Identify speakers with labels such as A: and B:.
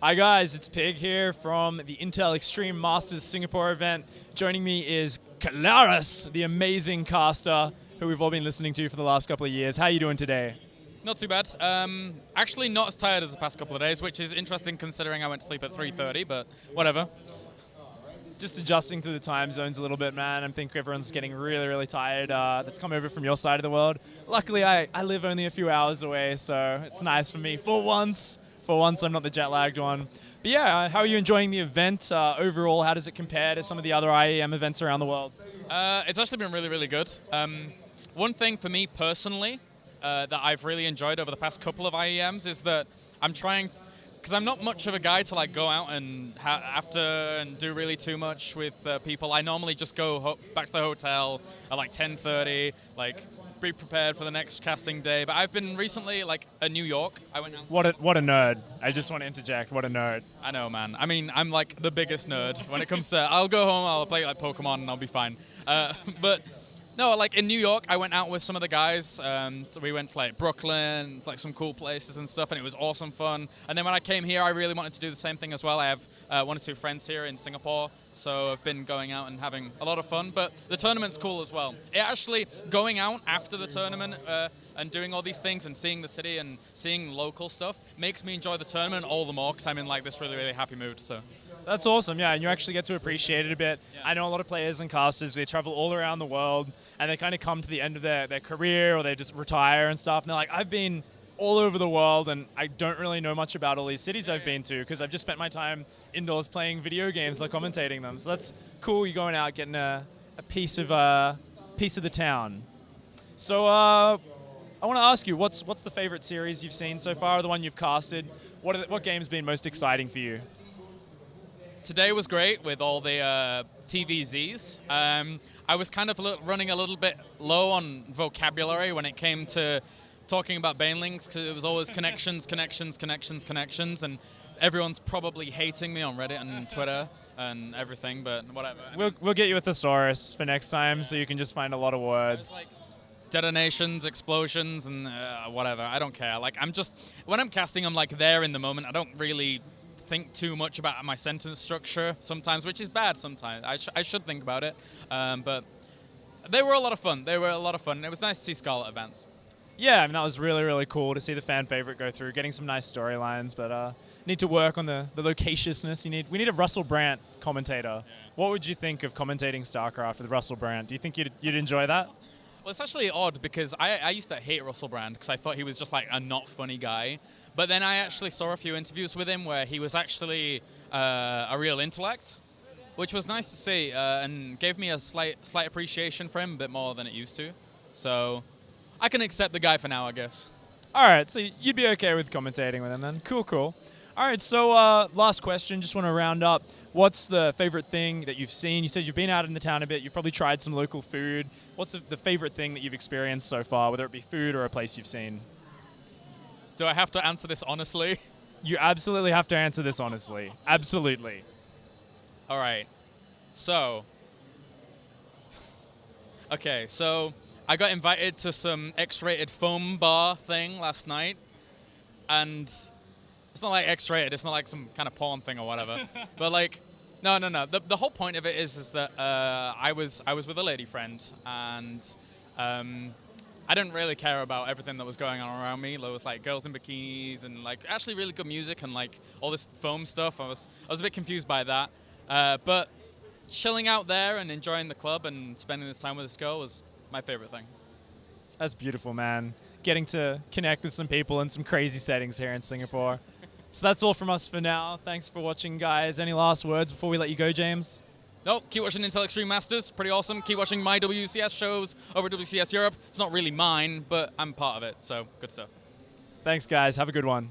A: Hi guys, it's Pig here from the Intel Extreme Masters Singapore event. Joining me is Kaelaris, the amazing caster who we've all been listening to for the last couple of years. How are you doing today?
B: Not too bad. Actually not as tired as the past couple of days, which is interesting considering I went to sleep at 3:30, but whatever.
A: Just adjusting to the time zones a little bit, man. I think everyone's getting really, really tired that's come over from your side of the world. Luckily, I live only a few hours away, so it's nice for me for once. For once, I'm not the jet-lagged one. But yeah, how are you enjoying the event overall? How does it compare to some of the other IEM events around the world?
B: It's actually been really, really good. One thing for me personally that I've really enjoyed over the past couple of IEMs is that I'm trying, because I'm not much of a guy to like go out and after and do really too much with people. I normally just go back to the hotel at like 10:30, like be prepared for the next casting day. But I've been recently like in New York. I went out.
A: What a nerd. I just want to interject. What a nerd.
B: I know, man. I mean, I'm like the biggest nerd when it comes to. I'll go home, I'll play like Pokemon, and I'll be fine. But no, like in New York, I went out with some of the guys. So we went to like Brooklyn, like some cool places and stuff, and it was awesome fun. And then when I came here, I really wanted to do the same thing as well. I have one or two friends here in Singapore, so I've been going out and having a lot of fun. But the tournament's cool as well. It actually, going out after the tournament and doing all these things and seeing the city and seeing local stuff makes me enjoy the tournament all the more because I'm in like this really, really happy mood. So.
A: That's awesome, yeah, and you actually get to appreciate it a bit.
B: Yeah.
A: I know a lot of players and casters, they travel all around the world, and they kind of come to the end of their career, or they just retire and stuff, and they're like, I've been all over the world, and I don't really know much about all these cities I've been to, because I've just spent my time indoors playing video games, like commentating them. So that's cool, you're going out getting a piece of the town. So I want to ask you, what's the favorite series you've seen so far, or the one you've casted? What game's been most exciting for you?
B: Today was great with all the TVZs. I was kind of running a little bit low on vocabulary when it came to talking about banelings because it was always connections, and everyone's probably hating me on Reddit and Twitter and everything, but whatever.
A: We'll get you a thesaurus for next time, so you can just find a lot of words.
B: Like detonations, explosions, and whatever. I don't care. Like when I'm casting, I'm like there in the moment. I don't really think too much about my sentence structure sometimes, which is bad sometimes. I should think about it, but they were a lot of fun. It was nice to see Scarlet advance.
A: Yeah, I mean, that was really, really cool to see the fan favorite go through, getting some nice storylines, but need to work on the locatiousness. We need a Russell Brand commentator. Yeah. What would you think of commentating StarCraft with Russell Brand? Do you think you'd enjoy that?
B: Well, it's actually odd because I used to hate Russell Brand because I thought he was just like a not funny guy. But then I actually saw a few interviews with him where he was actually a real intellect, which was nice to see and gave me a slight appreciation for him, a bit more than it used to. So I can accept the guy for now, I guess.
A: All right, so you'd be okay with commentating with him then. Cool. All right, so last question, just want to round up. What's the favorite thing that you've seen? You said you've been out in the town a bit. You've probably tried some local food. What's the favorite thing that you've experienced so far, whether it be food or a place you've seen?
B: Do I have to answer this honestly?
A: You absolutely have to answer this honestly. Absolutely.
B: All right. So, okay, so I got invited to some X-rated foam bar thing last night, and it's not like X-rated. It's not like some kind of porn thing or whatever. But like, no. The whole point of it is that I was with a lady friend, and I didn't really care about everything that was going on around me. There was like girls in bikinis and like actually really good music and like all this foam stuff. I was a bit confused by that. But chilling out there and enjoying the club and spending this time with this girl was my favorite thing.
A: That's beautiful, man. Getting to connect with some people in some crazy settings here in Singapore. So that's all from us for now. Thanks for watching, guys. Any last words before we let you go, James?
B: No, keep watching Intel Extreme Masters. Pretty awesome. Keep watching my WCS shows over WCS Europe. It's not really mine, but I'm part of it, so good stuff.
A: Thanks, guys. Have a good one.